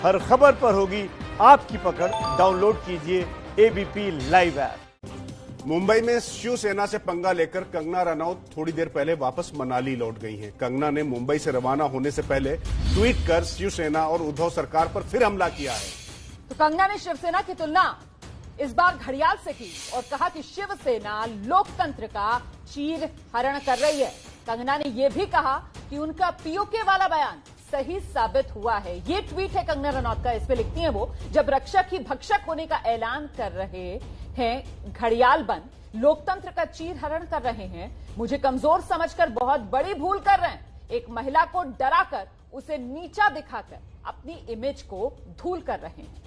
हर खबर पर होगी आपकी पकड़। डाउनलोड कीजिए एबीपी लाइव ऐप। मुंबई में शिवसेना से पंगा लेकर कंगना रनौत थोड़ी देर पहले वापस मनाली लौट गई हैं। कंगना ने मुंबई से रवाना होने से पहले ट्वीट कर शिवसेना और उद्धव सरकार पर फिर हमला किया है। तो कंगना ने शिवसेना की तुलना इस बार घड़ियाल से की और कहा कि शिवसेना लोकतंत्र का चीर हरण कर रही है। कंगना ने यह भी कहा कि उनका पीओके वाला बयान सही साबित हुआ है। ये ट्वीट है कंगना रनौत का। इस पे लिखती हैं वो, जब रक्षक ही भक्षक होने का ऐलान कर रहे हैं, घड़ियाल बन लोकतंत्र का चीर हरण कर रहे हैं, मुझे कमजोर समझकर बहुत बड़ी भूल कर रहे हैं। एक महिला को डराकर उसे नीचा दिखाकर अपनी इमेज को धूल कर रहे हैं।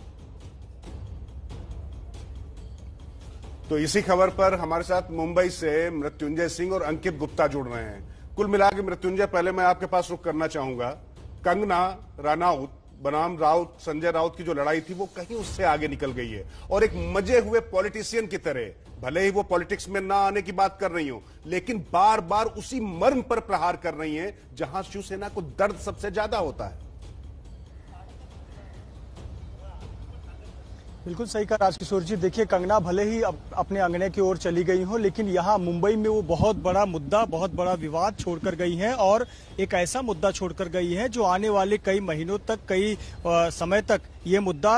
तो इसी खबर पर हमारे साथ मुंबई से मृत्युंजय सिंह और अंकित गुप्ता जुड़ रहे हैं। कुल मिलाकर मृत्युंजय, पहले मैं आपके पास रुख करना चाहूंगा। कंगना रनौत बनाम राउत, संजय राउत की जो लड़ाई थी वो कहीं उससे आगे निकल गई है और एक मजे हुए पॉलिटिशियन की तरह, भले ही वो पॉलिटिक्स में ना आने की बात कर रही हो, लेकिन बार बार उसी मर्म पर प्रहार कर रही हैं जहां शिवसेना को दर्द सबसे ज्यादा होता है। बिल्कुल सही कहा राजकिशोर जी। देखिए, कंगना भले ही अपने अंगने की ओर चली गई हो, लेकिन यहाँ मुंबई में वो बहुत बड़ा मुद्दा, बहुत बड़ा विवाद छोड़कर गई हैं और एक ऐसा मुद्दा छोड़कर गई है जो आने वाले कई महीनों तक, कई समय तक ये मुद्दा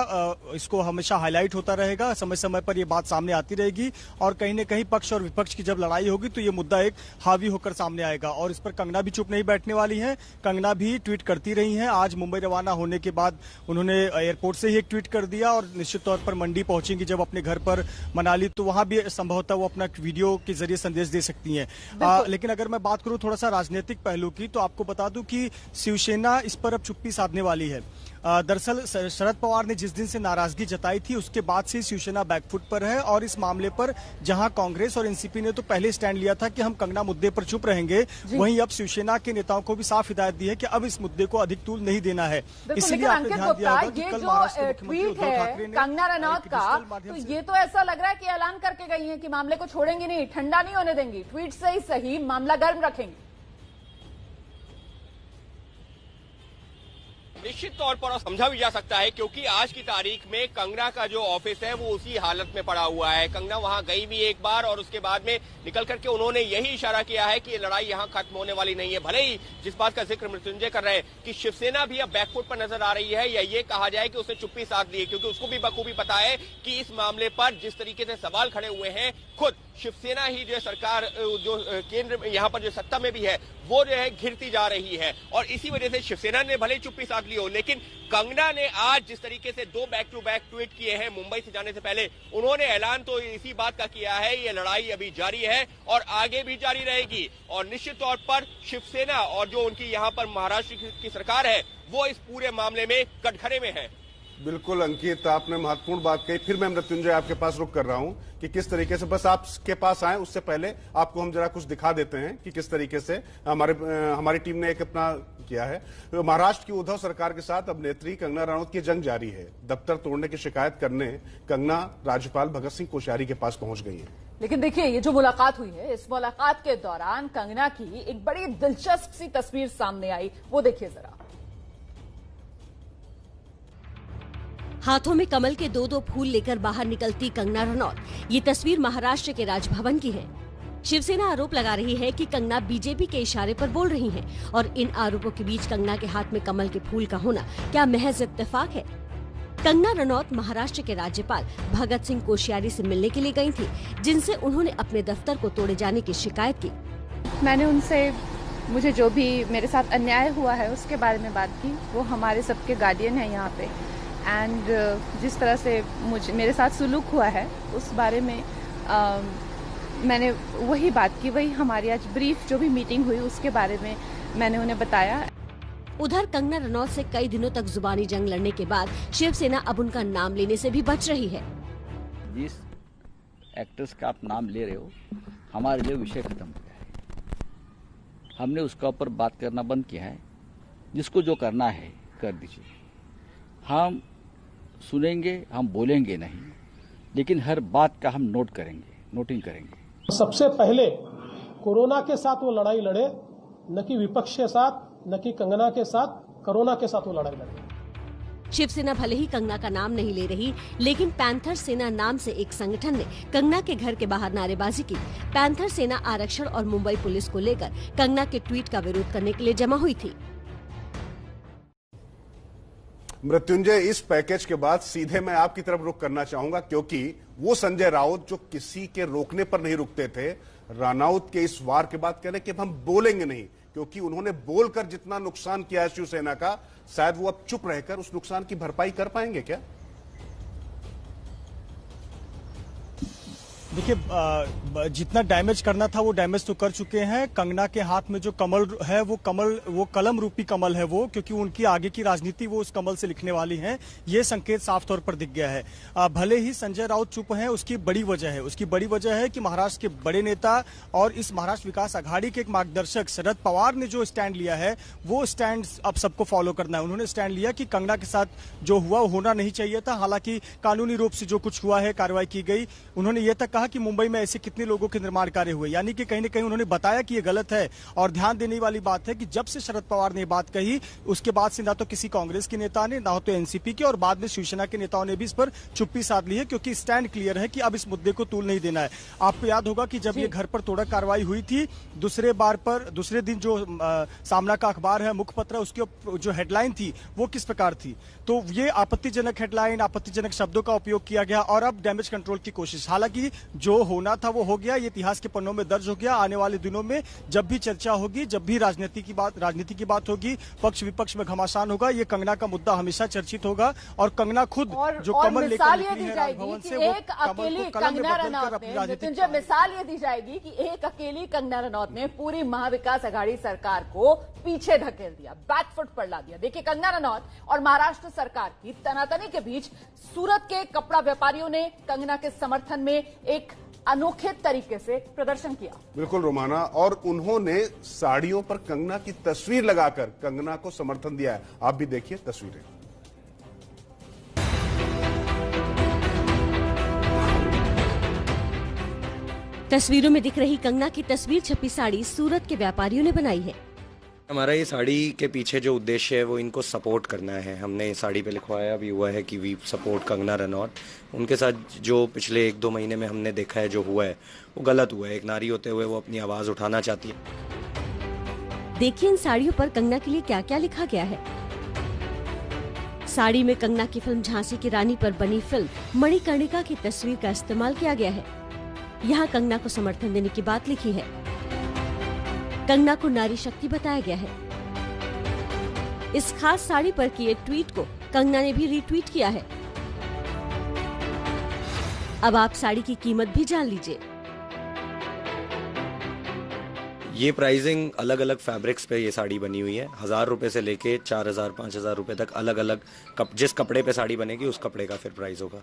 इसको हमेशा हाईलाइट होता रहेगा। समय समय पर ये बात सामने आती रहेगी और कहीं न कहीं पक्ष और विपक्ष की जब लड़ाई होगी तो ये मुद्दा एक हावी होकर सामने आएगा और इस पर कंगना भी चुप नहीं बैठने वाली है। कंगना भी ट्वीट करती रही हैं। आज मुंबई रवाना होने के बाद उन्होंने एयरपोर्ट से ही एक ट्वीट कर दिया और निश्चित तौर पर मंडी पहुंचेंगी जब अपने घर पर मनाली, तो वहां भी संभवतः वो अपना वीडियो के जरिए संदेश दे सकती हैं। लेकिन अगर मैं बात करूं थोड़ा सा राजनीतिक पहलू की, तो आपको बता दूं कि शिवसेना इस पर अब चुप्पी साधने वाली है। दरअसल शरद पवार ने जिस दिन से नाराजगी जताई थी उसके बाद से शिवसेना बैकफुट पर है और इस मामले पर जहां कांग्रेस और एनसीपी ने तो पहले स्टैंड लिया था कि हम कंगना मुद्दे पर चुप रहेंगे, वहीं अब शिवसेना के नेताओं को भी साफ हिदायत दी है कि अब इस मुद्दे को अधिक तूल नहीं देना है। इसलिए आपने ध्यान दिया होगा कि कल महाराष्ट्र के मुख्यमंत्री उद्धव ठाकरे ने कंगना रनौत का, तो ये तो ऐसा लग रहा है कि ऐलान करके गई है कि मामले को छोड़ेंगे नहीं, ठंडा नहीं होने देंगी, ट्वीट से ही सही मामला गर्म रखेंगे। निश्चित तौर पर समझा भी जा सकता है, क्योंकि आज की तारीख में कंगना का जो ऑफिस है वो उसी हालत में पड़ा हुआ है। कंगना वहां गई भी एक बार और उसके बाद में निकल करके उन्होंने यही इशारा किया है कि ये लड़ाई यहां खत्म होने वाली नहीं है। भले ही जिस बात का जिक्र मृत्युंजय कर रहे हैं कि शिवसेना भी अब बैकफुट पर नजर आ रही है, या ये कहा जाए कि उसने चुप्पी साध ली है, क्योंकि उसको भी बखूबी पता है कि इस मामले पर जिस तरीके से सवाल खड़े हुए हैं, खुद शिवसेना ही जो सरकार, जो केंद्र में यहाँ पर जो सत्ता में भी है, वो जो है घिरती जा रही है और इसी वजह से शिवसेना ने भले चुप्पी साध ली हो, लेकिन कंगना ने आज जिस तरीके से 2 बैक टू बैक ट्वीट किए हैं मुंबई से जाने से पहले, उन्होंने ऐलान तो इसी बात का किया है, ये लड़ाई अभी जारी है और आगे भी जारी रहेगी और निश्चित तौर पर शिवसेना और जो उनकी यहाँ पर महाराष्ट्र की सरकार है वो इस पूरे मामले में कटघरे में है। बिल्कुल अंकित, आपने महत्वपूर्ण बात कही। फिर मैं मृत्युंजय आपके पास रुक कर रहा हूं कि किस तरीके से, बस आपके पास आए उससे पहले आपको हम जरा कुछ दिखा देते हैं कि किस तरीके से हमारी टीम ने एक अपना किया है। महाराष्ट्र की उद्धव सरकार के साथ अब नेत्री कंगना रनौत की जंग जारी है। दफ्तर तोड़ने की शिकायत करने कंगना राज्यपाल भगत सिंह कोश्यारी के पास पहुंच गई है। लेकिन देखिए, ये जो मुलाकात हुई है, इस मुलाकात के दौरान कंगना की एक बड़ी दिलचस्प सी तस्वीर सामने आई, वो देखिए जरा। हाथों में कमल के 2-2 फूल लेकर बाहर निकलती कंगना रनौत, ये तस्वीर महाराष्ट्र के राजभवन की है। शिवसेना आरोप लगा रही है कि कंगना बीजेपी के इशारे पर बोल रही हैं और इन आरोपों के बीच कंगना के हाथ में कमल के फूल का होना क्या महज इत्तेफाक है? कंगना रनौत महाराष्ट्र के राज्यपाल भगत सिंह कोश्यारी से मिलने के लिए गई थी, जिनसे उन्होंने अपने दफ्तर को तोड़े जाने की शिकायत की। मैंने उनसे मुझे जो भी मेरे साथ अन्याय हुआ है उसके बारे में बात की। वो हमारे सबके गार्डियन है यहाँ पे, एंड जिस तरह से मेरे साथ सुलूक हुआ है उस बारे में मैंने वही बात की। वही हमारी आज ब्रीफ जो भी मीटिंग हुई उसके बारे में मैंने उन्हें बताया। उधर कंगना रनौत से कई दिनों तक जुबानी जंग लड़ने के बाद शिवसेना अब उनका नाम लेने से भी बच रही है। जिस एक्ट्रेस का आप नाम ले रहे हो, हमारे लिए विषय खत्म हो गया है। हमने उसका ऊपर बात करना बंद किया है। जिसको जो करना है कर दीजिए। हम सुनेंगे, हम बोलेंगे नहीं, लेकिन हर बात का हम नोटिंग करेंगे। सबसे पहले कोरोना के साथ वो लड़ाई लड़े, न कि विपक्ष के साथ, न कि कंगना के साथ, कोरोना के साथ वो लड़ाई लड़े। शिवसेना भले ही कंगना का नाम नहीं ले रही, लेकिन पैंथर सेना नाम से एक संगठन ने कंगना के घर के बाहर नारेबाजी की। पैंथर सेना आरक्षण और मुंबई पुलिस को लेकर कंगना के ट्वीट का विरोध करने के लिए जमा हुई थी। मृत्युंजय, इस पैकेज के बाद सीधे मैं आपकी तरफ रुख करना चाहूंगा, क्योंकि वो संजय राउत जो किसी के रोकने पर नहीं रुकते थे, रानाउत के इस वार के बाद कह रहे कि हम बोलेंगे नहीं, क्योंकि उन्होंने बोलकर जितना नुकसान किया है शिवसेना का, शायद वो अब चुप रहकर उस नुकसान की भरपाई कर पाएंगे क्या? देखिए, जितना डैमेज करना था वो डैमेज तो कर चुके हैं। कंगना के हाथ में जो कमल है वो कलम रूपी कमल है वो, क्योंकि उनकी आगे की राजनीति वो उस कमल से लिखने वाली हैं। ये संकेत साफ तौर पर दिख गया है। भले ही संजय राउत चुप हैं, उसकी बड़ी वजह है। उसकी बड़ी वजह है कि महाराष्ट्र के बड़े नेता और इस महाराष्ट्र विकास आघाड़ी के एक मार्गदर्शक शरद पवार ने जो स्टैंड लिया है, वो स्टैंड अब सबको फॉलो करना है। उन्होंने स्टैंड लिया कि कंगना के साथ जो हुआ वो होना नहीं चाहिए था। हालांकि कानूनी रूप से जो कुछ हुआ है, कार्रवाई की गई। उन्होंने ये तक कहा कि मुंबई में ऐसे कितने लोगों के निर्माण कार्य हुए, यानी कि कहीं न कहीं उन्होंने बताया कि ये गलत है। और ध्यान देने वाली बात है कि जब से शरद पवार ने ये बात कही, उसके बाद से ना तो किसी कांग्रेस के नेता ने, ना तो एनसीपी के, और बाद में शिवसेना के नेताओं ने भी इस पर चुप्पी साध ली है, क्योंकि स्टैंड क्लियर है कि अब इस मुद्दे को तूल नहीं देना है। आपको याद होगा कि जब ये घर पर तोड़क कार्रवाई हुई थी, दूसरे दिन जो सामना का अखबार है, मुखपत्र, उसकी जो हेडलाइन थी वो किस प्रकार थी? तो ये आपत्तिजनक हेडलाइन, आपत्तिजनक शब्दों का उपयोग किया गया और अब डैमेज कंट्रोल की कोशिश। हालांकि जो होना था वो हो गया, ये इतिहास के पन्नों में दर्ज हो गया। आने वाले दिनों में जब भी चर्चा होगी, जब भी राजनीति की बात होगी, पक्ष विपक्ष में घमासान होगा, ये कंगना का मुद्दा हमेशा चर्चित होगा। और कंगना खुद जो कमल लेकर निकली है राजभवन से, वो कमल को कलम में बदलकर अपनी राजनीति, मिसाल ये दी जाएगी कि एक अकेली कंगना रनौत ने पूरी महाविकास आघाड़ी सरकार को पीछे धकेल दिया, बैकफुट पर ला दिया। देखिए, कंगना रनौत और महाराष्ट्र सरकार की तनातनी के बीच सूरत के कपड़ा व्यापारियों ने कंगना के समर्थन में एक अनोखे तरीके से प्रदर्शन किया। बिल्कुल रोमाना, और उन्होंने साड़ियों पर कंगना की तस्वीर लगाकर कंगना को समर्थन दिया है। आप भी देखिए तस्वीरें। तस्वीरों में दिख रही कंगना की तस्वीर छपी साड़ी सूरत के व्यापारियों ने बनाई है। हमारा ये साड़ी के पीछे जो उद्देश्य है वो इनको सपोर्ट करना है। हमने साड़ी पे लिखवाया भी हुआ है कि वी सपोर्ट कंगना रनौत। उनके साथ जो पिछले 1-2 महीने में हमने देखा है जो हुआ है वो गलत हुआ है। एक नारी होते हुए वो अपनी आवाज उठाना चाहती है। देखिए इन साड़ियों पर कंगना के लिए क्या क्या लिखा गया है। साड़ी में कंगना की फिल्म झांसी की रानी पर बनी फिल्म मणिकर्णिका की तस्वीर का इस्तेमाल किया गया है। यहाँ कंगना को समर्थन देने की बात लिखी है। कंगना को नारी शक्ति बताया गया है। इस खास साड़ी पर किए ट्वीट को कंगना ने भी रीट्वीट किया है। अब आप साड़ी की कीमत भी जान लीजिए। ये प्राइसिंग अलग अलग फैब्रिक्स पे ये साड़ी बनी हुई है। 1000 रुपए से लेके 4000-5000 रुपए तक अलग अलग जिस कपड़े पे साड़ी बनेगी उस कपड़े का फिर प्राइस होगा।